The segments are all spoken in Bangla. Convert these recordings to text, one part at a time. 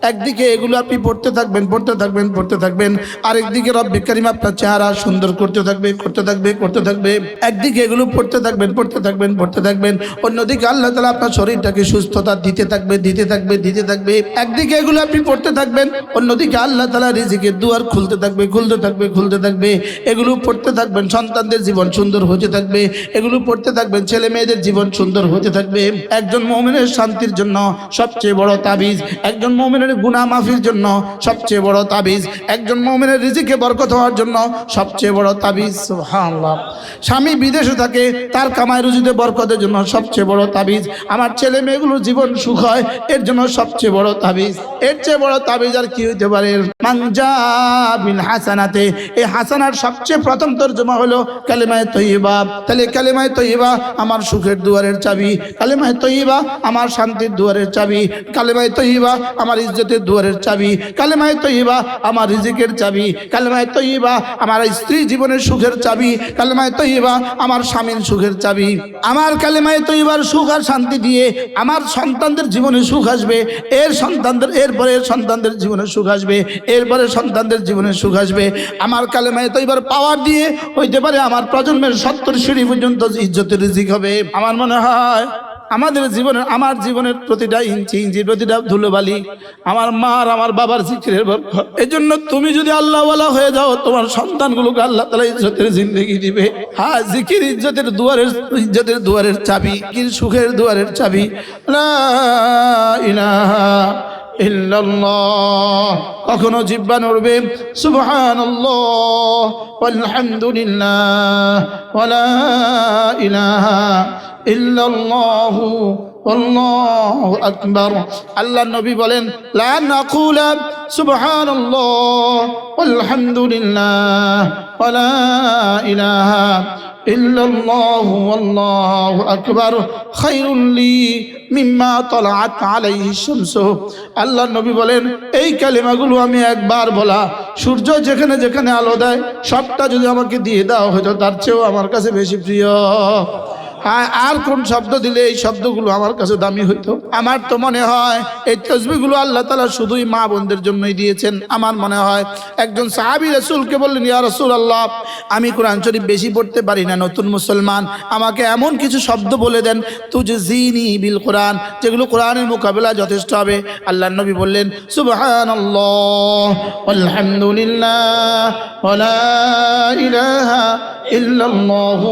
একদিকে এগুলো আপনি পড়তে থাকবেন পড়তে থাকবেন পড়তে থাকবেন, আরেকদিকে রব্বে কারীম আপনার চেহারা সুন্দর করতে থাকবে করতে থাকবে করতে থাকবে। একদিকে এগুলো পড়তে থাকবেন পড়তে থাকবেন পড়তে থাকবেন, অন্যদিকে আল্লাহ তাআলা আপনার শরীরটাকে সুস্থতা দিতে থাকবে দিতে থাকবে দিতে থাকবে। একদিকে এগুলো আপনি পড়তে থাকবেন, অন্যদিকে আল্লাহ তাআলা রিজিকের দুয়ার খুলতে থাকবে খুলতে থাকবে খুলতে থাকবে। এগুলো পড়তে থাকবেন, সন্তানদের জীবন সুন্দর হতে থাকবে। এগুলো পড়তে থাকবেন, ছেলে মেয়েদের জীবন সুন্দর হতে থাকবে। একজন মুমিনের শান্তির জন্য সবচেয়ে বড় তাবিজ, একজন মুমিনের গুনাহ মাফির জন্য সবচেয়ে বড় তাবিজ, একজন মুমিনের রিজিকে বরকত হওয়ার জন্য সবচেয়ে বড় তাবিজ। সুবহানাল্লাহ। স্বামী বিদেশে থাকে, তার কামাই রুজিতে বরকতের জন্য সবচেয়ে বড় তাবিজ। আমার ছেলে মেয়েগুলোর জীবন সুখ হয়, এর জন্য সবচেয়ে বড় তাবিজ। এর চেয়ে বড় তাবিজ আর কি হইতে পারে? মানজা বিল হাসানাতে, এই হাসানার সবচেয়ে প্রথম তরজমা হলো কালিমায়ে তয়্যিবা। তাহলে কালিমায়ে তয়্যিবা আমার সুখের দুয়ারের চাবি, কালিমায়ে তয়্যিবা আমার শান্তির দুয়ারের চাবি, কালিমায়ে তয়্যিবা আমার ইজ্জতের দুয়ারের চাবি, কালিমায়ে তয়্যিবা আমার রিজিকের চাবি, কালিমায়ে তয়্যিবা আমার স্ত্রী জীবনের সুখের চাবি, কালিমায়ে তয়্যিবা আমার স্বামীর সুখের চাবি। আমার কালিমায়ে তয়্যিবার সুখ আর শান্তি দিয়ে আমার সন্তানদের জীবনে সুখ আসবে, এর সন্তানদের এরপরে সন্তানদের জীবনে সুখ আসবে, এরপরে সন্তানদের জীবনে সুখ আসবে। আমার কালেমায়ে তয়্যিবার পাওয়ার দিয়ে হইতে পারে আমার প্রজন্মের 70 সিঁড়ি পর্যন্ত ইজ্জতের রিজিক হবে। আমার মনে হয় আমাদের জীবনের, আমার জীবনের প্রতিটা ইঞ্চি ইঞ্চি প্রতিটা ধুলোবালি আমার মার আমার বাবার জিকিরের বরকত। এই জন্য তুমি যদি আল্লাহওয়ালা হয়ে যাও, তোমার সন্তানগুলোকে আল্লাহ তাআলা ইজ্জতের জিন্দেগি দিবে। হ্যাঁ, জিকির ইজ্জতের দুয়ারের চাবি, জিকির সুখের দুয়ারের চাবি। লা ইলাহা ইল্লাল্লাহ। কখনো জিহ্বা নড়বে সুবহানাল্লাহ ওয়ালহামদুলিল্লাহ ওয়ালা ইলাহা ইল্লাল্লাহু আল্লাহু আকবার। আল্লাহ নবী বলেন, লা নাকুলা সুবহানাল্লাহ ওয়ালহামদুলিল্লাহ ওয়ালা ইলাহা ইল্লাল্লাহু আল্লাহু আকবার খায়রুল লি মিম্মা তালাআত আলাইহি শামসু। আল্লাহ নবী বলেন, এই কালিমাগুলো আমি একবার বলা, সূর্য যেখানে যেখানে আলো দেয় সবটা যদি আমাকে দিয়ে দেওয়া হতো, তার চেয়েও আমার কাছে বেশি প্রিয়। আর কোন শব্দ দিলে এই শব্দগুলো আমার কাছে দামি হইতো? আমার তো মনে হয় এই তাসবিহগুলো আল্লাহ তাআলা শুধুই মা বোনদের জন্যই দিয়েছেন। আমার মনে হয় একজন সাহাবী রাসূলকে বললেন, ইয়া রাসূলুল্লাহ, আমি কোরআন শরীফ বেশি পড়তে পারি না, নতুন মুসলমান, আমাকে এমন কিছু শব্দ বলে দেন তুজজিনি বিল কোরআন, যেগুলো কোরআনের মোকাবেলা যথেষ্ট হবে। আল্লাহর নবী বললেন, সুবহানাল্লাহ ওয়ালহামদুলিল্লাহ ওয়ালা ইলাহা ইল্লাল্লাহু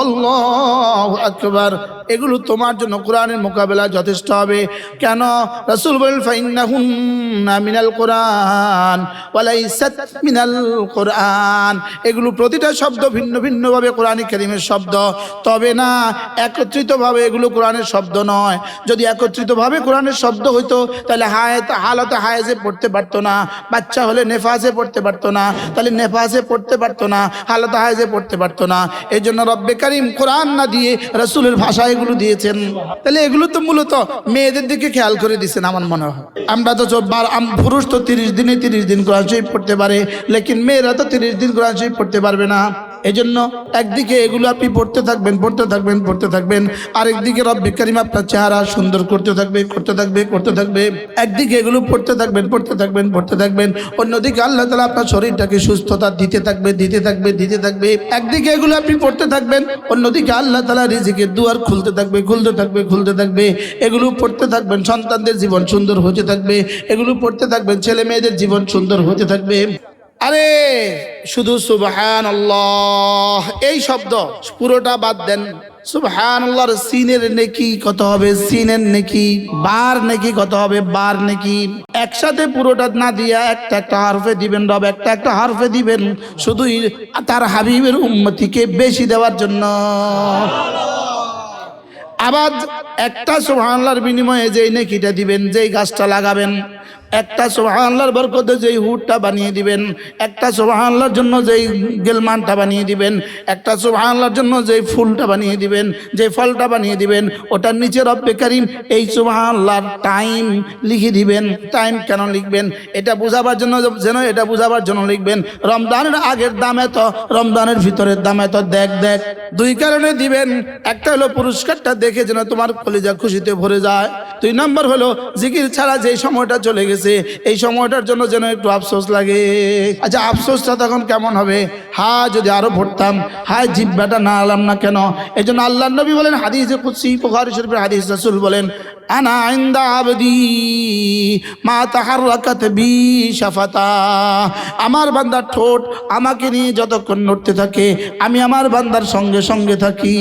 আল্লাহু আকবার। এগুলো তোমার জন্য কোরআনের মোকাবেলা যথেষ্ট হবে। কেন? রাসূল বলেন, ফাইন্নাহুন্না মিনাল কোরআন ওয়া লাইসাত মিনাল কোরআন। এগুলো প্রতিটা শব্দ ভিন্ন ভিন্নভাবে কোরআন কারীমের শব্দ, তবে না একত্রিতভাবে এগুলো কোরআনের শব্দ নয়। যদি একত্রিতভাবে কোরআনের শব্দ হইতো তাহলে হালতে হায়েজে পড়তে পারতো না, বাচ্চা হলে নেফাসে পড়তে পারতো না, তাহলে নেফাসে পড়তে পারতো না, হালতে হায়েজে পড়তে পারতো না। এই জন্য রব্বে কারীম কোরআন না দিয়ে রাসূলের ভাষায় এগুলো দিয়েছেন। তাহলে এগুলো তো মূলত মেয়েদের দিকে খেয়াল করে দিয়েছেন আমার মনে হয়। আমরা তো পুরুষ তো 30 দিনে 30 দিন কোরআন শরীফ পড়তে পারে, লেকিন মেয়েরা তো 30 দিন কোরআন শরীফ পড়তে পারবে না। এজন্য একদিকে এগুলো আপনি পড়তে থাকবেন পড়তে থাকবেন পড়তে থাকবেন, আরেকদিকে রব্বে কারীম আপনার চেহারা সুন্দর করতে থাকবে করতে থাকবে করতে থাকবে। একদিকে এগুলো পড়তে থাকবেন পড়তে থাকবেন পড়তে থাকবেন, অন্যদিকে আল্লাহ তাআলা আপনার শরীরটাকে সুস্থতা দিতে থাকবে দিতে থাকবে দিতে থাকবে। একদিকে এগুলো আপনি পড়তে থাকবেন, অন্যদিকে আল্লাহ তাআলা রিজিকের দুয়ার খুলতে থাকবে খুলতে থাকবে খুলতে থাকবে। এগুলো পড়তে থাকবেন, সন্তানদের জীবন সুন্দর হতে থাকবে। এগুলো পড়তে থাকবেন, ছেলে মেয়েদের জীবন সুন্দর হতে থাকবে। আরে শুধু সুবহানাল্লাহ এই শব্দ পুরোটা বাদ দেন। সুবহানাল্লাহর সিনের নেকি কত হবে? সিনের নেকি। বার নেকি কত হবে? বার নেকি। একসাথে পুরোটা না দিয়া একটা একটা হরফে দিবেন, রব একটা একটা হরফে দিবেন, শুধুই তার হাবিবের উম্মতিকে বেশি দেওয়ার জন্য। আবার একটা সুবহানাল্লাহর বিনিময়ে যেই নেকিটা দিবেন, যেই গাছটা লাগাবেন, একটা সুবহানাল্লাহর বরকতে যেই হুডটা বানিয়ে দিবেন, একটা সুবহানাল্লাহর জন্য যেই গেলমানটা বানিয়ে দিবেন, একটা সুবহানাল্লাহর জন্য যেই ফুলটা বানিয়ে দিবেন, যেই ফলটা বানিয়ে দিবেন, ওটার নিচে রব্বে কারীম এই সুবহানাল্লাহর টাইম লিখে দিবেন। টাইম কেন লিখবেন? এটা বোঝাবার জন্য, যেন এটা বোঝাবার জন্য লিখবেন রমজানের আগের দাম এত, রমজানের ভিতরের দাম এত। দেখ দেখ দুই কারণে দিবেন। একটা হলো পুরস্কারটা দেখে যেন তোমার কলিজা খুশিতে ভরে যায়। 2 নম্বর হলো জিকির ছাড়া যেই সময়টা চলে গেছে গেছে, এই সময়টার জন্য যেন একটু আফসোস লাগে। আচ্ছা আফসোসটা তখন কেমন হবে? যদি আরো পড়তাম, জিহ্বাটা না আলাম না কেন? এই জন্য আল্লাহর নবী বলেন হাদিসে কুদসি, বুখারী শরীফের হাদিস, রাসূল বলেন আনা ইনদা আবদি মা তাহাররাকাত বি শাফাতা। আমার বান্দার ঠোঁট আমাকে নিয়ে যতক্ষণ নড়তে থাকে, আমি আমার বান্দার সঙ্গে সঙ্গে থাকি।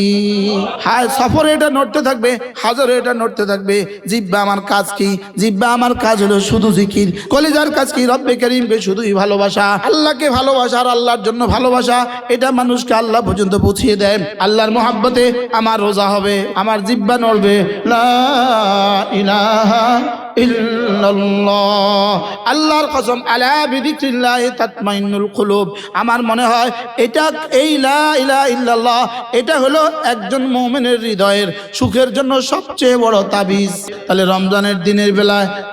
সফরে এটা নড়তে থাকবে, হাজারে এটা নড়তে থাকবে। জিহ্বা আমার কাজ কি? জিহ্বা আমার কাজ হলো শুধু জিকির। কলিজার কাজ কি? রব্বে কারীমকে শুধুই ভালোবাসা, আল্লাহকে ভালোবাসা আর আল্লাহর জন্য ভালোবাসা। এটা মানুষকে আল্লাহ পর্যন্ত পৌঁছিয়ে দেয়। আল্লাহর মহব্বতে আমার রোজা হবে, আমার জিহ্বা নড়বে, লা ইলাহা ইল্লাল্লাহ। আল্লাহর কসম, আলা বিযিকরিল্লাহি তাতমাইন্নুল কুলুব। আমার মনে হয় এটা, এই লা ইলাহা ইল্লাল্লাহ, এটা হলো একজন মুমিনের হৃদয়ের সুখের জন্য সবচেয়ে বড় তাবিজ। তাহলে রমজানের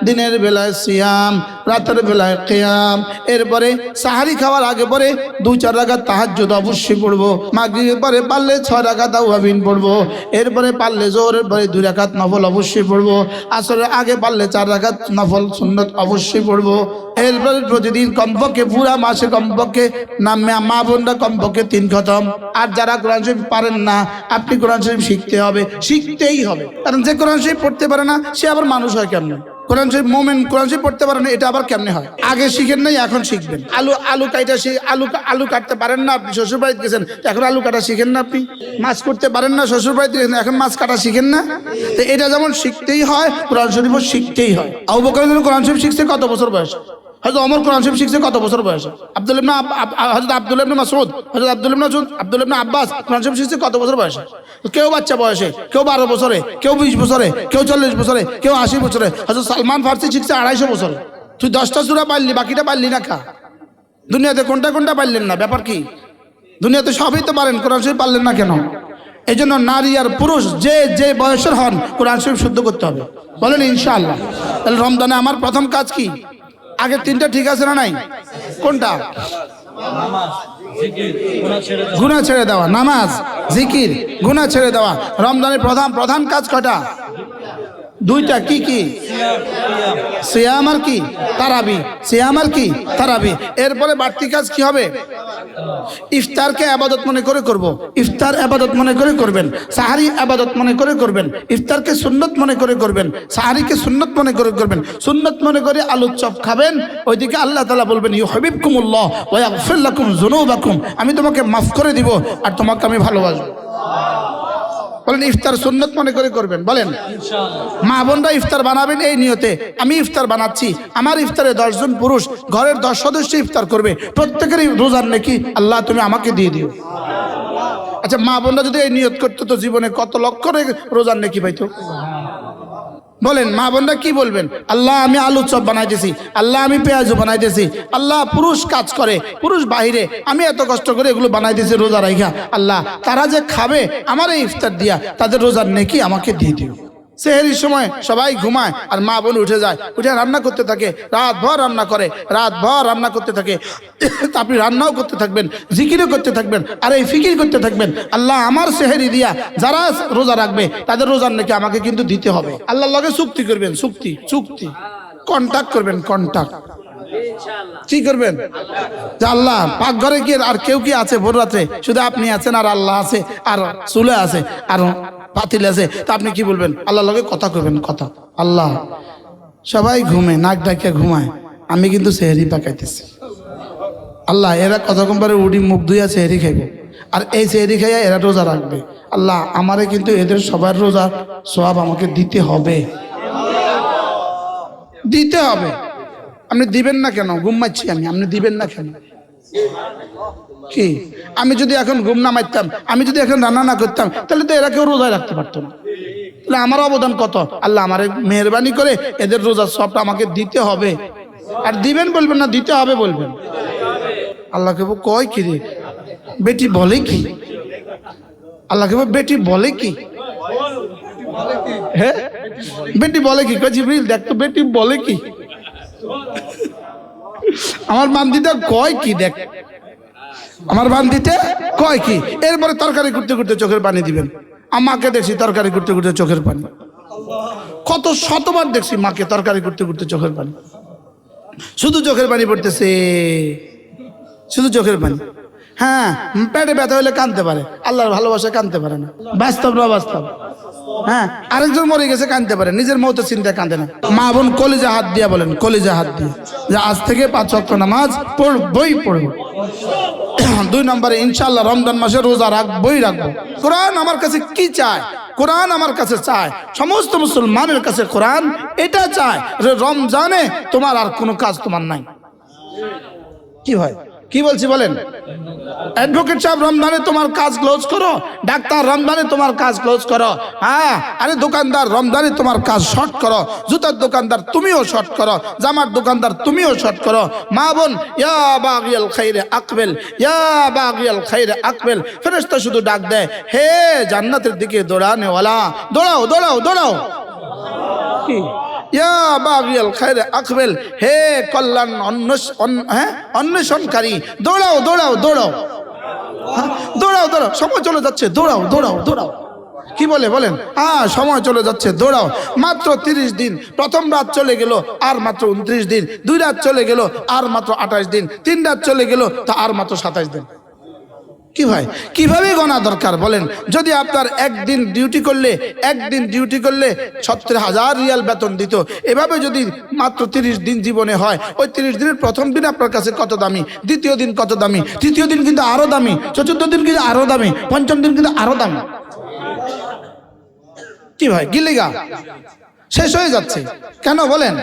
দিনের বেলায় সিয়াম, রাতের বেলায় কিয়াম, এরপরে সাহারি খাওয়ার আগে পরে 2-4 রাকাত তাহাজ্জুদ অবশ্যই পড়বো। মাগরিবের পরে পারলে 6 রাকাত আওয়াবিন পড়বো। এরপরে পারলে জোহরের পরে 2 রাকাত নফল অবশ্যই পড়বো। আসরের আগে পারলে 4 রাকাত নফল সুন্নত অবশ্যই পড়বো। এরপরে প্রতিদিন কমপক্ষে পুরা মাসে কমপক্ষে মা বোনরা কমপক্ষে 3 খতম। আর যারা কোরআন শরীফ পারেন না, আপনি কোরআন শরীফ শিখতে হবে, শিখতেই হবে। কারণ যে কোরআন শরীফ পড়তে পারে না সে আবার মানুষ হয় কেমনে? কোরআন শরীফ মোমেন কোরআন শরীফ পড়তে পারে না, এটা আবার কেমনে হয়? আগে শিখেন নাই, এখন শিখবেন। আলু কাটা আলু কাটতে পারেন না, আপনি শ্বশুর বাড়িতে গেছেন, এখন আলু কাটা শিখেন না। আপনি মাছ করতে পারেন না, শ্বশুর বাড়িতে গেছেন, এখন মাছ কাটা শিখেন না। তো এটা যেমন শিখতেই হয়, কোরআন শরীফও শিখতেই হয়। আবু বকর কোরআন শরীফ শিখছে কত বছর বয়স? হযরত ওমর কোরআন শরীফ শিখছে কত বছর বয়সে? হযরত আব্দুল্লাহ ইবনে মাসউদ, হযরত আব্দুল্লাহ ইবনে আব্বাস কোরআন শরীফ শিখছে কত বছর বয়সে? কেউ বাচ্চা বয়সে, কেউ 12 বছরে, কেউ 20 বছরে, কেউ 40 বছরে, কেউ 80 বছরে। হযরত সালমান ফারসি শিখছে 250 বছরে। তুই 10টা সূরা পারলি, বাকিটা পারলি না কা? দুনিয়াতে কোনটা পারলেন না? ব্যাপার কি? দুনিয়াতে সবই তো পারেন, কোরআন শরীফ পারলেন না কেন? এই জন্য নারী আর পুরুষ যে বয়সের হন, কোরআন শরীফ শুদ্ধ করতে হবে। বলেন ইনশাআল্লাহ। তাহলে রমজানে আমার প্রথম কাজ কি? আগে 3টা ঠিক আছে না নাই? কোনটা? গুনাহ ছেড়ে দেওয়া, নামাজ, জিকির, গুনাহ ছেড়ে দেওয়া। রমজানের প্রধান কাজ কয়টা? 2টা। কি কি? সিয়াম আর কি? তারাবি। সিয়াম আর কি? তারাবি। এরপরে বাড়তি কাজ কি হবে? ইফতারকে ইবাদত মনে করে করব। ইফতার ইবাদত মনে করে করবেন, সাহারি ইবাদত মনে করে করবেন, ইফতারকে সুন্নত মনে করে করবেন, সাহারিকে সুন্নত মনে করে করবেন। সুন্নত মনে করে আলুর চপ খাবেন, ওইদিকে আল্লাহ তাআলা বলবেন ইউহিব্বুকুমুল্লাহ ওয়া ইয়াগফির লাকুম যুনুবাকুম। আমি তোমাকে মাফ করে দিব আর তোমাকে আমি ভালোবাসবো। বলেন ইফতার সুন্নত মনে করে করবেন। বলেন ইনশাআল্লাহ। মা বোনরা ইফতার বানাবেন এই নিয়তে, আমি ইফতার বানাচ্ছি, আমার ইফতারে 10 জন পুরুষ ঘরের 10 সদস্য ইফতার করবে, প্রত্যেকেরই রোজার নেকি আল্লাহ তুমি আমাকে দিয়ে দিও। আচ্ছা মা বোনরা যদি এই নিয়ত করতো তো জীবনে কত লক্ষ রোজার নেকি পাইতো? বলেন মা বোনরা কি বলবেন? আল্লাহ আমি আলু চপ বানাইতেছি, আল্লাহ আমি পেঁয়াজু বানাইতেছি, আল্লাহ পুরুষ কাজ করে, পুরুষ বাহিরে, আমি এত কষ্ট করে এগুলো বানাইতেছি রোজা রাইখা, আল্লাহ তারা যে খাবে আমার এই ইফতার দিয়া তাদের রোজার নেকি আমাকে দিয়ে দিও। সেহরির সময় সবাই ঘুমায় আর মা বোন উঠে যায়, উঠে রান্না করতে থাকে, রাত ভর রান্না করে, রাত ভর রান্না করতে থাকে। আপনি রান্নাও করতে থাকবেন, জিকিরও করতে থাকবেন, আর এই ফিকির করতে থাকবেন আল্লাহ আমার সেহরি দিয়া যারা রোজা রাখবে তাদের রোজার নাকি আমাকে কিন্তু দিতে হবে। আল্লাহর লগে চুক্তি করবেন, চুক্তি কন্ট্যাক্ট করবেন, কন্ট্যাক্ট। কি করবেন? যে আল্লাহ পাকঘরে কি আর কেউ কি আছে? ভোর রাত্রে শুধু আপনি আছেন আর আল্লাহ আছে আর চুলে আছে আর পাতিল আছে, তা আপনি কি বলবেন? আল্লাহর লগে কথা করবেন, কথা। আল্লাহ সবাই ঘুমে, নাক ডাকে ঘুমায়, আমি কিন্তু সেহরি পাকাইতেছি। আল্লাহ এরা কতক্ষণ পরে উডি মুখ ধুইয়া সেহরি খাইবে, আর এই সেহরি খাইয়া এরা রোজা রাখবে। আল্লাহ আমারে কিন্তু এদের সবার রোজার সওয়াব আমাকে দিতে হবে। আপনি দিবেন না কেন? ঘুমাচ্ছি আমি, আপনি দিবেন না কেন? কি আমি যদি এখন ঘুম না মারতাম, আমি যদি এখন রান্না না করতাম, তাহলে তো এরা কেউ রোজায় রাখতে পারতো না। তাহলে আমার অবদান কত? আল্লাহ আমারে মেহরবানি করে এদের রোজার সবটা আমাকে দিতে হবে। আর দিবেন বলবেন না, দিতে হবে বলবেন। আল্লাহকে কয় কি রে বেটি বলে কি? আল্লাহকে বেটি বলে কি? হ্যাঁ বেটি বলে কি? জিবরিল দেখ তো বেটি বলে কি? আমার বান্দিটা কয় কি? দেখ আমার বান্দিতে কয় কি? এরপরে তরকারি করতে করতে চোখের পানি দিবেন। আমাকে দেখছি তরকারি করতে করতে চোখের পানি, কত শতবার দেখছি মাকে তরকারি করতে করতে চোখের পানি। শুধু চোখের পানি পড়তেছে, শুধু চোখের পানি। হ্যাঁ, পেটে ব্যথা হলে কাঁদতে পারে, আল্লাহর ভালোবাসা কাঁদতে পারে না। বাস্তব না বাস্তব? হ্যাঁ, আরেকজন মরে গেছে কাঁদতে পারে, নিজের মৌতের চিন্তায় কাঁদে না। মা বোন কলিজা হাত দিয়া বলেন, কলিজা হাত দিয়ে যে আজ থেকে 5 ওয়াক্ত নামাজ পড়বই পড়বো। 2 নম্বরে ইনশাআল্লাহ রমজান মাসে রোজা রাখবই রাখবো। কোরআন আমার কাছে কি চায়? কোরআন আমার কাছে চায়, সমস্ত মুসলমানের কাছে কোরআন এটা চায় যে রমজানে তোমার আর কোনো কাজ তোমার নাই। কি হয়, কি বলছি বলেন? অ্যাডভোকেট সাহেব রমজানে তোমার কাজ ক্লোজ করো, ডাক্তার রমজানে তোমার কাজ ক্লোজ করো। হ্যাঁ, আরে দোকানদার রমজানে তোমার কাজ শর্ট করো, জুতার দোকানদার তুমিও শর্ট করো, জামার দোকানদার তুমিও শর্ট করো। মা বোন, ইয়া বাগিয়াল খাইরে আকবেল, ইয়া বাগিয়াল খাইরে আকবেল। ফেরেশতা শুধু ডাক দেয়, হে জান্নাতের দিকে দৌড়ানেওয়ালা, দৌড়াও দৌড়াও দৌড়াও। কি ইয়া বাগিয়াল খায়রে আকবেল, হে কল্যাণ অন্বেষণকারী, দৌড়াও দৌড়াও দৌড়াও, দৌড়াও দৌড়াও, সময় চলে যাচ্ছে, দৌড়াও দৌড়াও দৌড়াও। কি বলে বলেন? হ্যাঁ, সময় চলে যাচ্ছে, দৌড়াও। মাত্র 30 দিন, প্রথম রাত চলে গেল আর মাত্র 29 দিন, 2 রাত চলে গেল আর মাত্র 28 দিন, 3 রাত চলে গেল তা আর মাত্র 27 দিন। কি ভাই, কিভাবে গণা দরকার বলেন? যদি আপনার একদিন ডিউটি করলে 70,000 রিয়াল বেতন দিত, এভাবে যদি মাত্র 30 দিন জীবনে হয়, ওই 30 দিনের প্রথম দিন আপনার কাছে কত দামি, দ্বিতীয় দিন কত দামি, তৃতীয় দিন কিন্তু আরো দামি, চতুর্থ দিন কিন্তু আরো দামি, পঞ্চম দিন কিন্তু আরো দামি। কি ভাই, গিলিগা শেষ হয়ে যাচ্ছে কেন বলেন?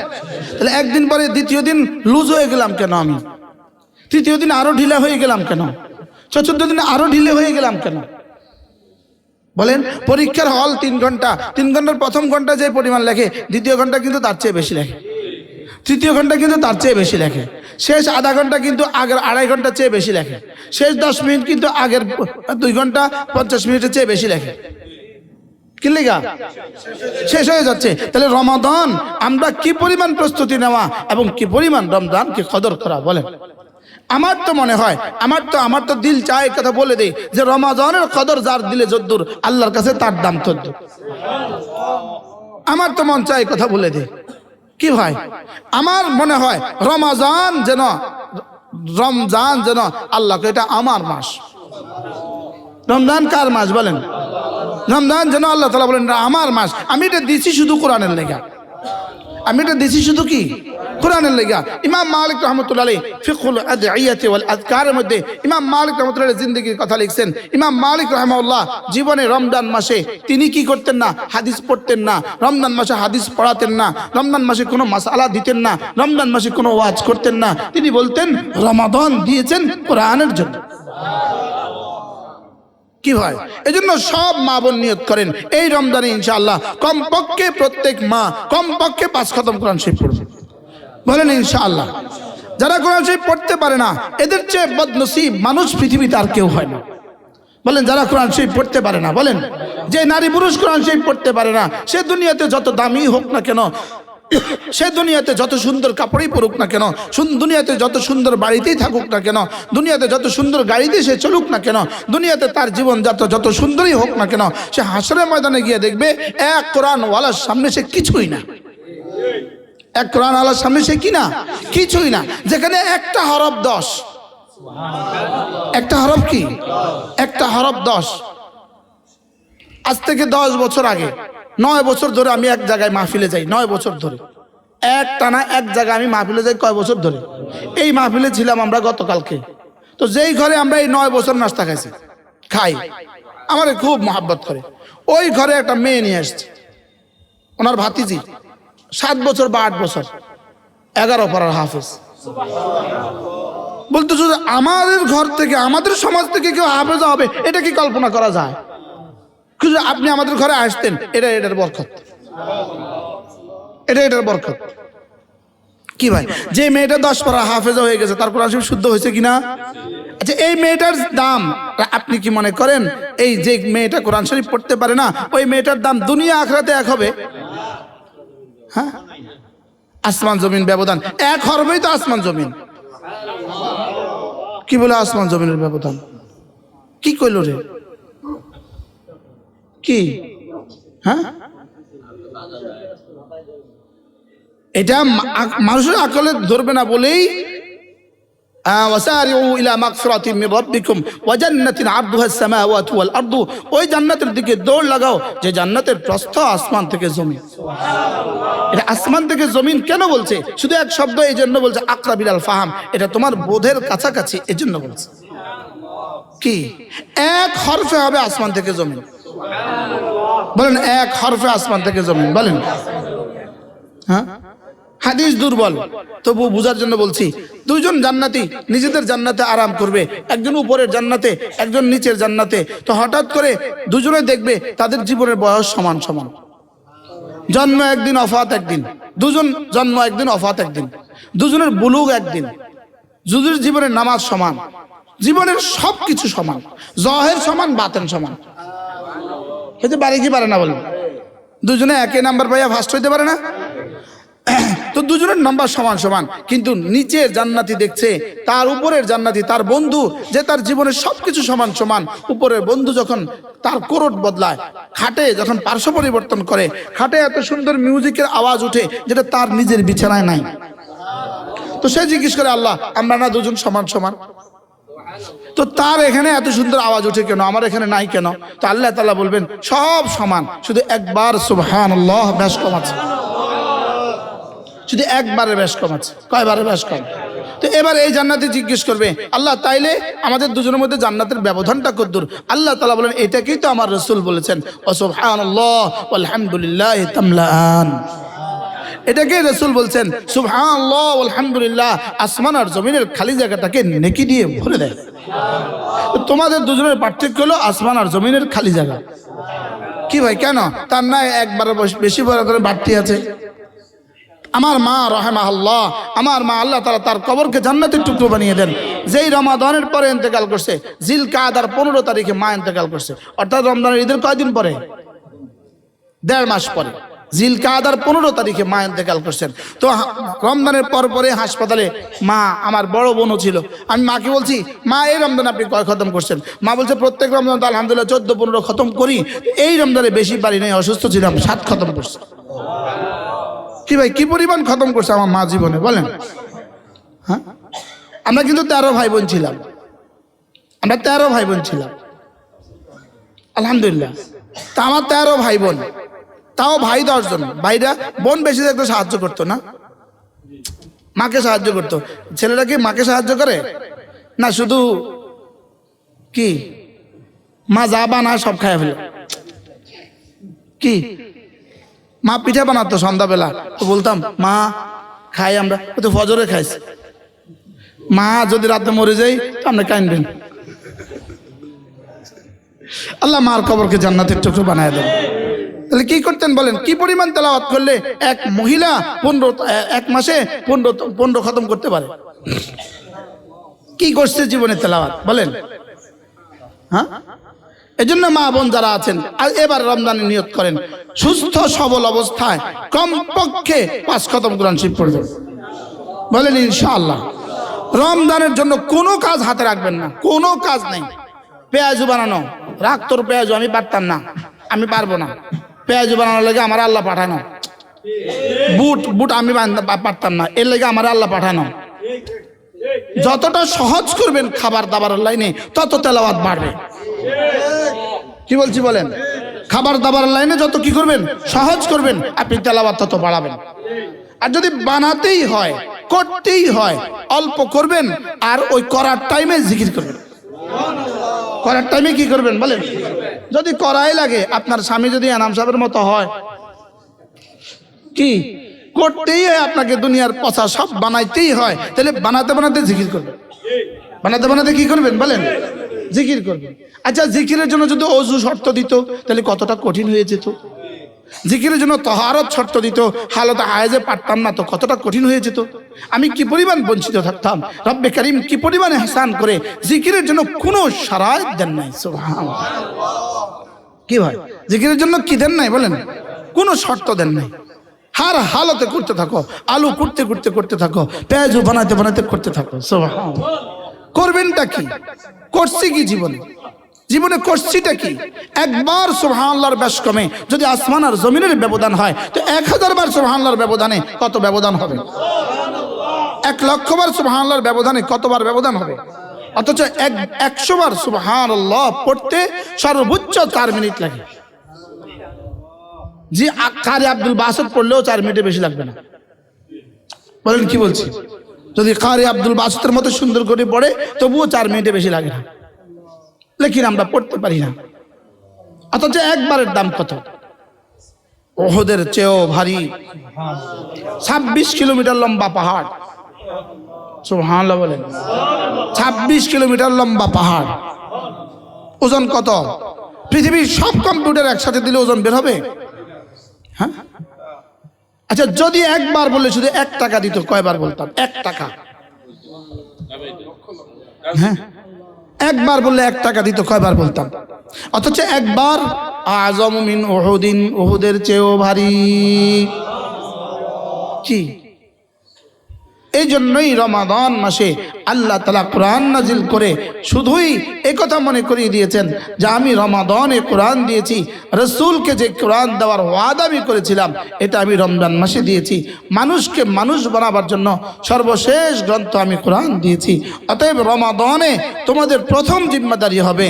তাহলে একদিন পরে দ্বিতীয় দিন লুজ হয়ে গেলাম কেন আমি? তৃতীয় দিন আরো ঢিলা হয়ে গেলাম কেন? চতুর্থ দিনে আরো ঢিলে হয়ে গেলাম কেন বলেন? পরীক্ষার হল 3 ঘন্টা, 3 ঘন্টার প্রথম ঘন্টা যে পরিমাণ লেখে, দ্বিতীয় ঘন্টা কিন্তু তার চেয়ে বেশি লেখে, তৃতীয় ঘন্টা কিন্তু তার চেয়ে বেশি লেখে, শেষ আধা ঘন্টা কিন্তু আগের 2.5 ঘন্টা চেয়ে বেশি লেখে, শেষ 10 মিনিট কিন্তু আগের 2 ঘন্টা 50 মিনিটের চেয়ে বেশি লেখে। কি লেগা শেষ হয়ে যাচ্ছে। তাহলে রমাদান আমরা কি পরিমাণ প্রস্তুতি নেওয়া এবং কি পরিমাণ রমজানকে কদর করা বলেন? আমার তো মনে হয়, আমার তো দিল চায়, কথা বলে দেই যে রমাদানের কদর যার দিলে যদ্দুর, আল্লাহর কাছে তার দাম তদ্দুর। আমার তো মন চায়, কথা বলে দেই। কি ভাই, আমার মনে হয় রমজান যেন আল্লাহকে, এটা আমার মাস। রমজান কার মাস বলেন? রমজান যেন আল্লাহ তাআলা বলেন আমার মাস। আমি এটা দিছি শুধু কোরআনের লেগা, আমি এটা দিছি শুধু কি কোরআনের লেগা। ইমাম মালিক রাহমাতুল্লাহ আলাইহি ফিকহুল আদইয়াতি ওয়াল আযকারের মধ্যে ইমাম মালিক রাহমাতুল্লাহ আলাইহি জিন্দেগির কথা লিখছেন। ইমাম মালিক রাহিমাহুল্লাহ জীবনে রমজান মাসে তিনি কি করতেন না? হাদিস পড়তেন না, রমজান মাসে হাদিস পড়াতেন না, রমজান মাসে কোনো মাসআলা দিতেন না, রমজান মাসে কোনো ওয়াজ করতেন না। তিনি বলতেন রমাদান দিয়েছেন কোরআনের জন্য। কি ভাই, এজন্য সব মা বোন নিয়ত করেন এই রমজানে ইনশাআল্লাহ কমপক্ষে প্রত্যেক মা কমপক্ষে 5 খতম কোরআন শরীফ পড়বে বলেন ইনশাআল্লাহ। যারা কোরআন শরীফ পড়তে পারে না, এদের চেয়ে বদনসিব মানুষ পৃথিবীতে আর কেউ হয় না বলেন। যারা কোরআন শরীফ পড়তে পারে না, বলেন যে নারী পুরুষ কোরআন শরীফ পড়তে পারে না, সে দুনিয়াতে যত দামি হোক না কেন, সে দুনিয়াতে যত সুন্দর কাপড়ই পরুক না কেন, দুনিয়াতে যত সুন্দর বাড়িতেই থাকুক না কেন, দুনিয়াতে যত সুন্দর গাড়িতে সে চলুক না কেন, দুনিয়াতে তার জীবন যত সুন্দরই হোক না কেন, সে হাসরের ময়দানে গিয়ে দেখবে এক কোরআনওয়ালার সামনে সে কিছুই না। এক কোরআনওয়ালার সামনে সে কি না? কিছুই না। যেখানে একটা হরফ 10, একটা হরফ কি? একটা হরফ 10। আজ থেকে 10 বছর আগে 9 বছর ধরে আমি এক জায়গায় মাহফিলে যাই, 9 বছর ধরে এক টানা এক জায়গায় আমি মাহফিলে যাই। কয় বছর ধরে? এই মাহফিলে ছিলাম আমরা গতকালকে। তো যেই ঘরে আমরা এই 9 বছর নাস্তা খাই, আমারে খুব মহাব্বত করে, ওই ঘরে একটা মেয়ে নিয়ে আসছে, ওনার ভাতিজি, 7 বছর বা 8 বছর, 11 পারার হাফেজ। বলতে শুধু আমাদের ঘর থেকে, আমাদের সমাজ থেকে কেউ হাফেজ হবে, এটা কি কল্পনা করা যায়? আপনি আমাদের ঘরে আসতেন, এটার বরকত, এটার বরকত। কি ভাই, যে মেয়েটা 10 পারা হাফেজা হয়ে গেছে, তার কোরআন শরীফ শুদ্ধ হয়েছে কিনা? আচ্ছা, এই মেয়েটার দাম আপনি কি মনে করেন এই যে মেয়েটা কোরআন শরীফ পড়তে পারে না, ওই মেয়েটার দাম দুনিয়া আখিরাতে এক হবে? হ্যাঁ, আসমান জমিন ব্যবধান, এক হরফেই তো আসমান জমিন। কি বলে আসমান জমিনের ব্যবধান? কি কইল রে? কি? হ্যাঁ, এটা মানুষের আকলে ধরবে না বলেই ওয়াসারিউ ইলা মাগফিরাতিন মির রাব্বিকুম ওয়া জান্নাতিন আরদুহা আস-সামাওয়াতু ওয়াল আরদু, ওই জান্নাতের দিকে দৌড় লাগাও যে জান্নাতের প্রস্থ আসমান থেকে জমিন। এটা আসমান থেকে জমিন কেন বলছে? শুধু এক শব্দ এই জন্য বলছে, আকরাবিল আল ফাহাম, এটা তোমার বোধের কাছাকাছি, এই জন্য বলছে। কি এক হরফে হবে আসমান থেকে জমিন? বলেন এক হরফে আসমান থেকে জমিন বলেন। হ্যাঁ, হাদিস দুর্বল, তবু বুঝার জন্য বলছি। দুইজন জান্নাতি নিজেদের জান্নাতে আরাম করবে, একজন উপরের জান্নাতে, একজন নিচের জান্নাতে। তো হঠাৎ করে দুজনে দেখবে তাদের জীবনের বয়স সমান সমান, জন্ম একদিন অফাত একদিন, দুজন জন্ম একদিন অফাত একদিন, দুজনের বুলুগ একদিন, দুজনের জীবনের নামাজ সমান, জীবনের সবকিছু সমান, জহের সমান বাতেন সমান। হতে পারে কি পারে না বলেন? দুজনে একই নাম্বার পাইয়া ফার্স্ট হইতে পারে না? তো দুজনের নাম্বার সমান সমান, কিন্তু নিচের জান্নাতি দেখছে তার উপরের জান্নাতি, তার বন্ধু, যে তার জীবনের সবকিছু সমান সমান, উপরের বন্ধু যখন তার কোরট বদলায়, খাটে যখন পার্শ্ব পরিবর্তন করে, খাটে এত সুন্দর মিউজিকের আওয়াজ উঠে যেটা তার নিজের বিছানায় নাই। তো সে জিজ্ঞেস করে, আল্লাহ আমরা না দুজন সমান সমান, তো তার এখানে এত সুন্দর আওয়াজ উঠে কেন, আমার এখানে নাই কেন? তো আল্লাহ তাআলা বলবেন সব সমান, শুধু একবার সুবহানাল্লাহ বেশ কম আছে, শুধু একবারের বেশ কম আছে। কয়বারের বেশ কম? তো এবার এই জান্নাতি জিজ্ঞেস করবে, আল্লাহ তাইলে আমাদের দুজনের মধ্যে জান্নাতের ব্যবধানটা কতদূর? আল্লাহ তাআলা বলেন, এটাকেই তো আমার রাসূল বলেছেন, ও সুবহানাল্লাহ ওয়াল হামদুলিল্লাহ তামলাআন। এটাকে রাসূল বলছেন, সুবহানাল্লাহ ওয়াল হামদুলিল্লাহ আসমান আর জমিনের খালি জায়গাটাকে নেকি দিয়ে ভরে দেয়। তোমাদের দুজনের পার্থক্য হলো আসমান আর জমিনের খালি জায়গা। কি ভাই কেন? তার না একবার বেশি বড় করে বাড়তি আছে? আমার মা রাহিমাহুল্লাহ, আমার মা আল্লাহ তাআলা তার কবরকে জান্নাতের টুকরো বানিয়ে দেন। যেই রমাদানের পরে ইন্তেকাল করছে, জিলকাদার 15 তারিখে মা ইন্তেকাল করছে, অর্থাৎ রমজানের ঈদের কয়দিন পরে? 1.5 মাস পরে, জিলকাদার 15 তারিখে মা ইন্তেকাল করছেন। তো রমজানের পরে হাসপাতালে মা, আমার বড় বোনও ছিল। আমি মাকে বলছি, মা এই রমজান আপনি কয় খতম করছেন? মা বলছে, প্রত্যেক রমজান তো আলহামদুলিল্লাহ 14-15 খতম করি, এই রমজানে বেশি পারি নাই, অসুস্থ ছিলাম, 7 খতম করছে। কি ভাই, কি পরিমাণ খতম করছে আমার মা জীবনে বলেন? হ্যাঁ, আমরা কিন্তু 13 ভাই বোন ছিলাম, আমরা 13 ভাই বোন ছিলাম আলহামদুলিল্লাহ। তা আমার 13 ভাই বোন, তাও ভাই 10 জন। ভাইরা বোন বেশি থাকলে সাহায্য করতো না, মাকে সাহায্য করতো। ছেলেরা কি মাকে সাহায্য করে না? শুধু কি মা যা বানায় সব খায় ফেলে। কি মা পিঠা বানাতো সন্ধ্যাবেলা, তো বলতাম মা খাই আমরা, তো ফজরে খাইছি। মা যদি রাতে মরে যাই তো আপনি কাঁদবেন। আল্লাহ মার কবরকে জান্নাতের টুকরো বানায় দেন। তাহলে কি করতেন বলেন? কি পরিমাণ তেলাওয়াত করলে এক মহিলা 1 মাসে 15 খতম করতে পারে? কি করছে জীবনে তেলাওয়াত বলেন? হ্যাঁ, এজন্য মা বোন যারা আছেন, এবার রমজানের নিয়ত করেন, সুস্থ সবল অবস্থায় কমপক্ষে 5 খতম কোরআন শরীফ পড়বেন বলেন ইনশাআল্লাহ। রমজানের জন্য কোনো কাজ হাতে রাখবেন না, কোনো কাজ নেই। পেঁয়াজু বানানো, রাখ তোর পেঁয়াজু, আমি পারতাম না, আমি পারবো না। পেঁয়াজু বানানোর লেগে আমার আল্লাহ পাঠানো। বুট আমি পারতাম না, এর লেগে আমার আল্লাহ পাঠানো। যতটা সহজ করবেন খাবার দাবারের লাইনে, তত তেলাওয়াত বাড়বে। কি বলছি বলেন? খাবার দাবারের লাইনে যত কি করবেন, সহজ করবেন, আপনি তেলাওয়াত তত বাড়াবেন। আর যদি বানাতেই হয়, করতেই হয়, অল্প করবেন, আর ওই করার টাইমে জিকির করবেন। করার টাইমে কি করবেন বলেন? যদি করাই লাগে, আপনার স্বামী যদি এনাম সাহেবের মতো হয়, কি করতেই হয় আপনাকে, দুনিয়ার পচা সব বানাইতেই হয়, তাহলে বানাতে বানাতে জিকির করবেন। বানাতে বানাতে কি করবেন বলেন? জিকির করবেন। আচ্ছা, জিকিরের জন্য যদি ওযু শর্ত দিত তাহলে কতটা কঠিন হয়ে যেত। জিকিরের জন্য তাহারত শর্ত দিত, হালতে হায়েজে পারতাম না তো কতটা কঠিন হয়ে যেত। আমি কি পরিমাণ বঞ্চিত থাকতাম। রব্বে কারীম কি পরিমাণ ইহসান করে জিকিরের জন্য কোনো শারাইত দেন নাই। সুবহানাল্লাহ। কি ভাই, জিকিরের জন্য কি দেন নাই বলেন? কোনো শর্ত দেন নাই। হার হালতে করতে থাকো, আলু করতে করতে করতে থাকো, পেঁয়াজু বানাতে বানাতে করতে থাকো। সুবহানাল্লাহ। করবেনটা কি? করছি কি জীবনে? জীবনে করছিটা কি? একবার সুবহানাল্লাহর বেশ কমে যদি আসমান আর জমিনের ব্যবধান হয়, তো 1000 বার সুবহানাল্লাহর ব্যবধানে কত ব্যবধান হবে? 1,00,000 বার সুবহানাল্লাহর ব্যবধানে কতবার ব্যবধান হবে? অথচ 100 বার সুবহানাল্লাহ পড়তে সর্বোচ্চ 4 মিনিট লাগে। জি, কারি আব্দুল বাসিত পড়লেও 4 মিনিটের বেশি লাগবে না। বলেন কি বলছি? যদি কারি আব্দুল বাসিতের মতো সুন্দর করে পড়ে তবুও 4 মিনিটের বেশি লাগে না, লেকিন আমরা পড়তে পারি না। অথচ একবারের দাম কত? ওহদের চেয়েও ভারী 26 কিলোমিটার লম্বা পাহাড়। সুবহানাল্লাহ বলেন। 26 কিলোমিটার লম্বা পাহাড়, ওজন কত? পৃথিবীর সব কম্পিউটার একসাথে দিলে ওজন বের হবে? হ্যাঁ, আচ্ছা যদি একবার বললে শুধু 1 টাকা দিত, কয়বার বলতাম? 1 টাকা। হ্যাঁ, একবার বললে 1 টাকা দিত, কয়বার বলতাম? অথচ একবার আযম মিন উহুদিন, উহুদের চেয়েও ভারী। কি? এই জন্যই রমাদান মাসে আল্লাহ তাআলা কোরআন নাজিল করে শুধুই একথা মনে করিয়ে দিয়েছেন যে আমি রমাদানে কোরআন দিয়েছি, রাসূলকে যে কোরআন দেওয়ার ওয়াদা আমি করেছিলাম এটা আমি রমজান মাসে দিয়েছি। মানুষকে মানুষ বানাবার জন্য সর্বশেষ গ্রন্থ আমি কোরআন দিয়েছি। অতএব রমাদানে তোমাদের প্রথম জিম্মাদারি হবে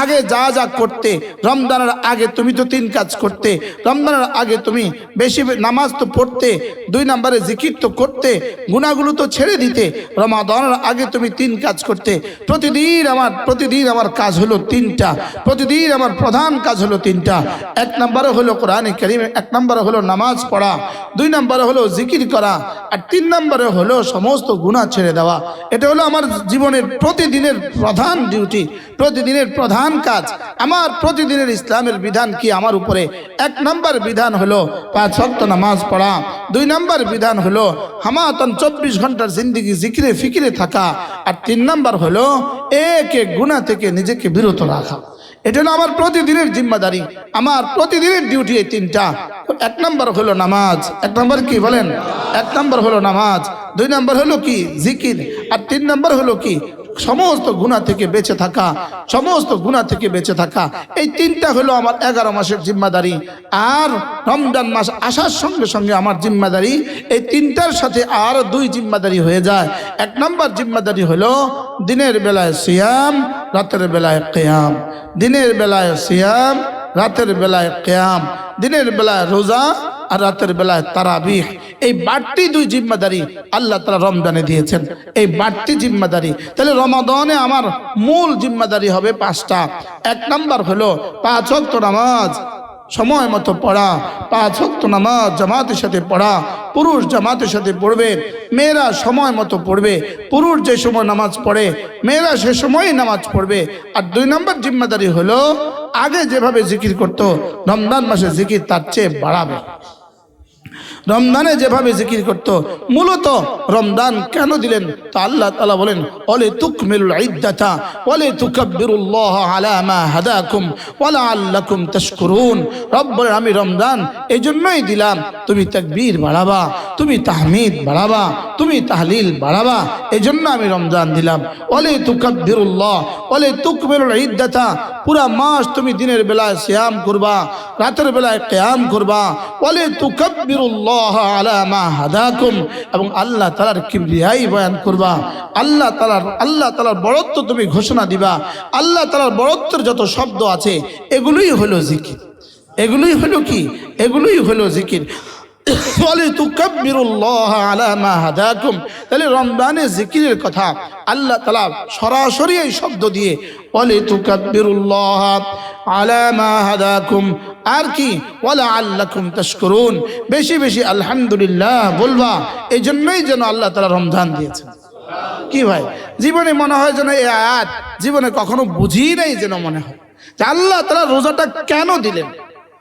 আগে যা যা করতে, রমজানের আগে তুমি তো 3 কাজ করতে, রমজানের আগে তুমি বেশি নামাজ তো পড়তে, 2 নম্বরে জিকির তো করতে, গুনাহগুলো তো ছেড়ে দিতে। রমাদানের আগে তুমি 3 কাজ করতে। প্রতিদিন আমার কাজ হলো 3টা। প্রতিদিন আমার প্রধান কাজ হলো 3টা। 1 নম্বরে হলো কোরআনে কারীম, 1 নম্বরে হলো নামাজ পড়া, 2 নম্বরে হলো জিকির করা, আর 3 নম্বরে হলো সমস্ত গুনাহ ছেড়ে দেওয়া। এটা হলো আমার জীবনের প্রতিদিনের প্রধান ডিউটি, প্রতিদিনের প্রধান কাজ। আমার প্রতিদিনের ইসলামের বিধান কি আমার উপরে? 1 নম্বর বিধান হলো 5 ওয়াক্ত নামাজ পড়া, 2 নম্বর বিধান হলো হামাতন 24 ঘন্টার জিন্দেগি জিকিরে ফিকিরে থাকা, আর 3 নম্বর হলো এক গুনাহ থেকে নিজেকে বিরত রাখা। এটা হলো আমার প্রতিদিনের জিম্মাদারি, আমার প্রতিদিনের ডিউটি এই 3টা। 1 নম্বর হলো নামাজ। 1 নম্বর কি বলেন? 1 নম্বর হলো নামাজ, 2 নম্বর হলো কি জিকির, আর 3 নম্বর হলো কি সমস্ত গুনাহ থেকে বেঁচে থাকা, সমস্ত গুনাহ থেকে বেঁচে থাকা। এই 3টা হলো আমার 11 মাসের জিম্মাদারি। আর রমজান মাস আসার সঙ্গে সঙ্গে আমার জিম্মাদারি এই 3টার সাথে আর 2 জিম্মাদারি হয়ে যায়। 1 নম্বর জিম্মাদারি হলো দিনের বেলায় সিয়াম, রাতের বেলায় কিয়াম। দিনের বেলায় সিয়াম, রাতের বেলায় কিয়াম। দিনের বেলায় রোজা আর রাতের বেলায় তারাবিহ। এই বাড়তি 2 জিম্মাদারি আল্লাহ তাআলা রমজানে দিয়েছেন, এই বাড়তি জিম্মাদারি। তাহলে রমাদানে আমার মূল জিম্মাদারি হবে 5টা। 1 নম্বর হলো 5 ওয়াক্ত নামাজ সময় মতো পড়া, 5 ওয়াক্ত নামাজ জামাতের সাথে পড়া। পুরুষ জামাতের সাথে পড়বে, মেয়েরা সময় মতো পড়বে। পুরুষ যে সময় নামাজ পড়ে মেয়েরা সে সময়ই নামাজ পড়বে। আর 2 নম্বর জিম্মাদারি হলো আগে যেভাবে জিকির করতো রমজান মাসে জিকির তার চেয়ে বাড়াবে। রমজানে যেভাবে জিকির করত, মূলত রমজান কেন দিলেন? তো আল্লাহ তাআলা বলেন ওয়ালি তুকমিলুল ইদ্দাতা ওয়ালি তুকাব্বিরুল্লাহ আলা মা হাদাকুম ওয়া লাআল্লাকুম তাশকুরুন। রব বলেন আমি রমজান এই জন্যই দিলাম তুমি তাকবীর বাড়াবা, তুমি তাহমিদ বাড়াবা, তুমি তাহলিল বাড়াবা, এজন্য আমি রমজান দিলাম। ওয়ালি তুকাব্বিরুল্লাহ ওয়ালি তুকমিলুল ইদ্দাতা, পুরা মাস তুমি দিনের বেলায় সিয়াম করবা, রাতের বেলায় কিয়াম করবা। ওয়ালি তুকাব্বিরুল্লাহ আলা মা হাদাকুম, এবং আল্লাহ তাআলার কিবরিয়াই বয়ান করবা। আল্লাহ তাআলার বড়ত্ব তুমি ঘোষণা দিবা। আল্লাহ তাআলার বড়ত্বের যত শব্দ আছে এগুলোই হলো জিকির। এগুলোই হলো কি? এগুলোই হলো জিকির। ওয়ালি তুকাব্বিরুল্লাহ আলা মা হাদাকুম। তাহলে রমজানে জিকিরের কথা আল্লাহ তাআলা সরাসরি এই শব্দ দিয়ে ওয়ালি তুকাব্বিরুল্লাহ আলা মা হাদাকুম, আর কি ওয়ালা আল্লাকুম তাশকুরুন, বেশি বেশি আলহামদুলিল্লাহ বলবা। এই জন্যই যেন আল্লাহ তাআলা রমজান দিয়েছেন। কি ভাই, জীবনে মনে হয় যেন এই আয়াত জীবনে কখনো বুঝি নাই, যেন মনে হয় যে আল্লাহ তাআলা রোজাটা কেন দিলেন।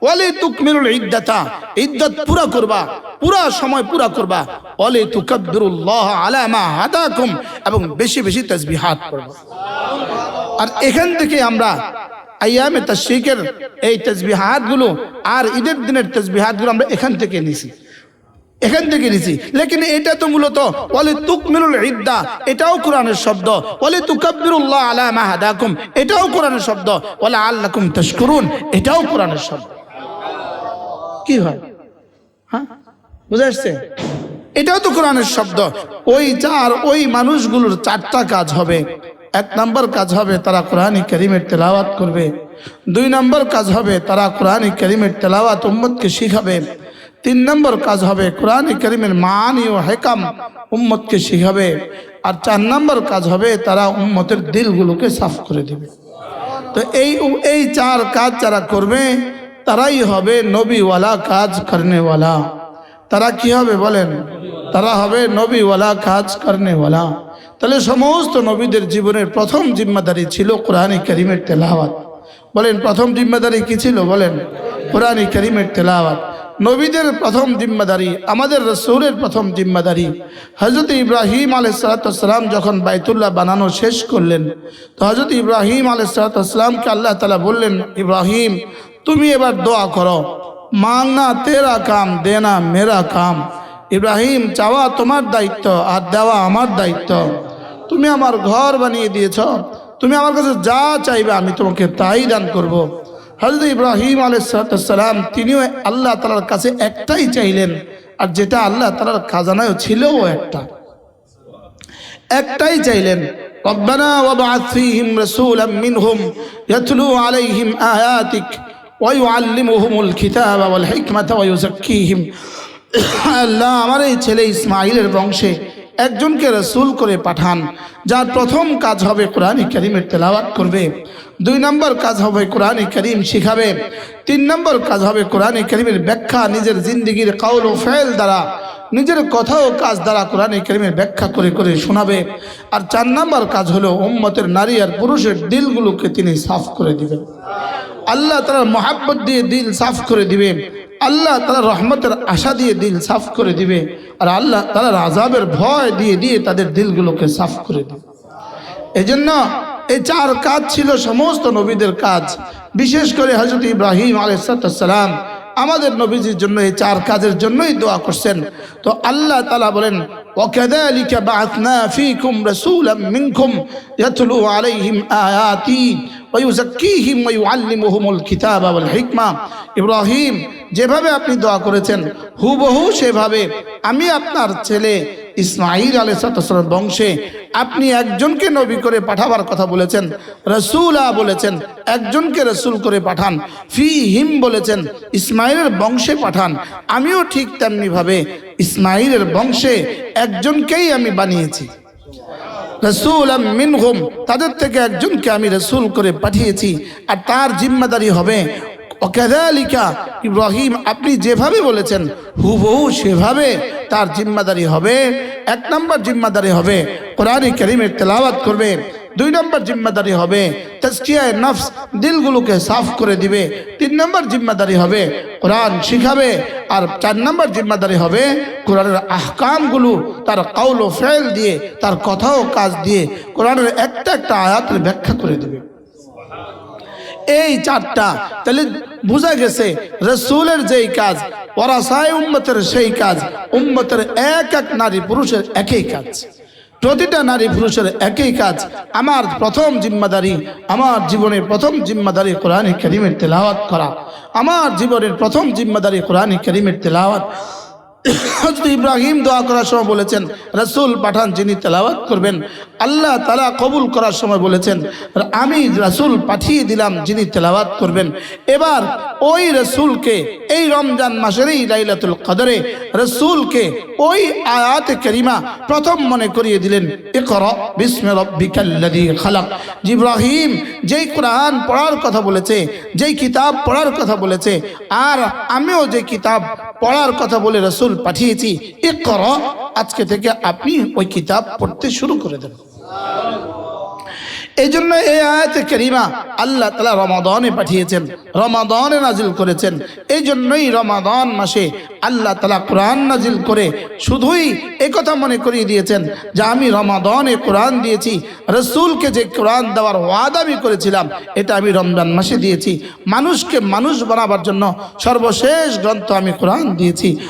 ওয়ালি তুকমিলুল ইদ্দাতা, ইদ্দাত পুরা করবা, পুরা সময় পুরা করবা। ওয়ালি তুকাব্বিরুল্লাহ আলা মা হাদাকুম, এবং বেশি বেশি তাসবিহাত পড়বা। আর এখান থেকে আমরা আইয়ামে তাশরিকের এই তাসবিহাতগুলো আর ঈদের দিনের তাসবিহাতগুলো আমরা এখান থেকে নিছি। এখান থেকে নিছি। লেকিন এটা তো মূলত ওয়ালি তুকমিলুল ইদ্দা, এটাও কোরআনের শব্দ। ওয়ালি তুকাব্বিরুল্লাহ আলা মা হাদাকুম, এটাও কোরআনের শব্দ। ওয়ালা আল্লাকুম তাশকুরুন, এটাও কোরআনের শব্দ। কি হয়? হ্যাঁ, বুঝা আসছে? এটাও তো কোরআনের শব্দ। ওই মানুষগুলোর চারটা কাজ হবে। এক নম্বর কাজ হবে তারা কোরআন কারীমের তেলাওয়াত করবে। দুই নম্বর কাজ হবে তারা কোরআন কারীমের তেলাওয়াত উম্মতকে শিখাবে। তিন নম্বর কাজ হবে কোরআন কারীমের মানি ও হেকাম উম্মতকে শিখাবে। আর চার নম্বর কাজ হবে তারা উম্মতের দিলগুলোকে সাফ করে দেবে। তো এই চার কাজ যারা করবে তারাই হবে নবীওয়ালা কাজ করনেওয়ালা। তারা কি হবে বলেন? তারা হবে নবীওয়ালা কাজ করনেওয়ালা। তাহলে সমস্ত নবীদের জীবনের প্রথম জিম্মাদারি ছিল কোরআন কারীমের তেলাওয়াত। বলেন প্রথম জিম্মাদারি কি ছিল? বলেন কোরআন কারীমের তেলাওয়াত। নবীদের প্রথম জিম্মাদারি, আমাদের রাসূলের প্রথম জিম্মাদারি। হযরত ইব্রাহিম আলাইহিস সালাম যখন বাইতুল্লাহ বানানো শেষ করলেন, তো হযরত ইব্রাহিম আলাইহিস সালামকে আল্লাহ তাআলা বললেন, ইব্রাহিম তুমি এবার দোয়া করো, মাংনা তেরা কাম দেনা মেরা কাম। ইব্রাহিম চাওয়া তোমার দায়িত্ব আর দেওয়া আমার দায়িত্ব। তুমি আমার ঘর বানিয়ে দিয়েছ, তুমি আমার কাছে যা চাইবে আমি তোমাকে তাই দান করব। হযরত ইব্রাহিম আলাইহিস সালাম তিনিও আল্লাহ তাআলার কাছে একটাই চাইলেন, আর যেটা আল্লাহ তাআলার খাজানায় ছিল একটাই চাইলেন, রব্বানা ওয়াবআথ ফীহিম রাসূলাম মিনহুম ইয়াতলু আলাইহিম আয়াতিক ওয়া ইউআল্লিমুহুমুল কিতাবা ওয়াল হিকমাতা ওয়া ইউযাক্কিহিম। আল্লাহ আমার এই ছেলে ইসমাইলের বংশে একজনকে রাসূল করে পাঠান, যার প্রথম কাজ হবে কোরআন কারীমের তেলাওয়াত করবে। দুই নম্বর কাজ হবে কোরআন কারীম শিখাবে। তিন নম্বর কাজ হবে কোরআন কারীমের ব্যাখ্যা নিজের জিন্দেগীর কাউল ও ফেল দ্বারা, নিজের কথা ও কাজ দ্বারা কোরআন কারীমের ব্যাখ্যা করে করে শোনাবে। আর চার নম্বর কাজ হলো উম্মতের নারী আর পুরুষের দিলগুলোকে তিনি সাফ করে দিবেন। আল্লাহ তাআলার মহব্বত দিয়ে দিল সাফ করে দিবে, আল্লাহ তাআলার রহমতের আশা দিয়ে দিল সাফ করে দিবে, আর আল্লাহ তাআলার আযাবের ভয় দিয়ে দিয়ে তাদের দিলগুলোকে সাফ করে দিবে। এজন্য এই চার কাজ ছিল সমস্ত নবীদের কাজ। বিশেষ করে হযরত ইব্রাহিম আলাইহিস সালাম আমাদের নবীজির জন্য এই চার কাজের জন্যই দোয়া করছেন। তো আল্লাহ তাআলা বলেন, ওয়াকাযালিকা বা'আথনা ফীকুম রাসূলাম মিনকুম ইয়াতলু আলাইহিম আয়াতি ওয়া ইউযাক্কিহিম ওয়া ইউআল্লিমুহুমুল কিতাবা ওয়াল হিকমা। ইব্রাহিম যেভাবে আপনি দোয়া করেছেন হুবহু সেভাবে আমি আপনার ছেলে ইসমাঈল আলাইহিস সালাম বংশে আপনি একজনকে নবী করে পাঠাবার কথা বলেছেন, রাসূলা বলেছেন, একজনকে রাসূল করে পাঠান। ফীহিম বলেছেন, ইসমাঈলের বংশে পাঠান। আমিও ঠিক তেমনি ভাবে ইসমাঈলের বংশে একজনকেই আমি বানিয়েছি, রাসূলাম মিনহুম, তাদের থেকে একজনকে আমি রাসূল করে পাঠিয়েছি। আর তার জিম্মাদারি হবে ওয়াকাযালিকা ইব্রাহিম আপনি যেভাবে বলেছেন হুবহু সেভাবে তার জিম্মাদারি হবে। এক নম্বর জিম্মাদারি হবে কোরআন কারীমের তেলাওয়াত করবে। দুই নম্বর জিম্মাদারি হবে তাজকিয়ায়ে নফস, দিলগুলোকে সাফ করে দিবে। তিন নম্বর জিম্মাদারি হবে কোরআন শিখাবে। আর চার নম্বর জিম্মাদারি হবে কোরআনের আহকামগুলো তার কাউল ও ফেল দিয়ে, তার কথা ও কাজ দিয়ে কোরআনের একটা একটা আয়াতের ব্যাখ্যা করে দেবে। এই চারটা তাহলে বোঝা গেছে রাসূলের যেই কাজ, ওয়ারাসায়ে উম্মতের সেই কাজ, উম্মতের এক এক নারী পুরুষের একই কাজ, প্রতিটা নারী পুরুষের একই কাজ। আমার প্রথম জিম্মাদারি, আমার জীবনের প্রথম জিম্মাদারি কোরআন কারীমের তেলাওয়াত করা। আমার জীবনের প্রথম জিম্মাদারি কোরআন কারীমের তেলাওয়াত। হযরত ইব্রাহিম দোয়া করার সময় বলেছেন রাসূল পাঠান যিনি তেলাওয়াত করবেন। আল্লাহ তাআলা কবুল করার সময় বলেছেন আমি রাসূল পাঠিয়ে দিলাম যিনি তেলাওয়াত করবেন। এবার ওই রাসূলকে এই রমজান মাসেরই লাইলাতুল কদরে রাসূলকে ওই আয়াতে কারিমা প্রথম মনে করিয়ে দিলেন, ইকরা বিসমি রাব্বিকাল্লাযী খালাক। ইব্রাহিম যেই কোরআন পড়ার কথা বলেছে, যেই কিতাব পড়ার কথা বলেছে, আর আমিও যে কিতাব পড়ার কথা বলে রাসূল পাঠিয়েছি, ইকরা আজকে থেকে আপনি ওই কিতাব পড়তে শুরু করে দেন। এই জন্য এই আয়াতে কারিমা আল্লাহ তাআলা রমাদানে পাঠিয়েছেন, রমাদানে নাজিল করেছেন। এই জন্যই রমাদান মাসে আল্লাহ তাআলা কোরআন নাজিল করে শুধুই একথা মনে করিয়ে দিয়েছেন যে আমি রমাদানে কোরআন দিয়েছি, রাসূলকে যে কোরআন দেওয়ার ওয়াদা আমি করেছিলাম এটা আমি রমজান মাসে দিয়েছি। মানুষকে মানুষ বানাবার জন্য সর্বশেষ গ্রন্থ আমি কোরআন দিয়েছি।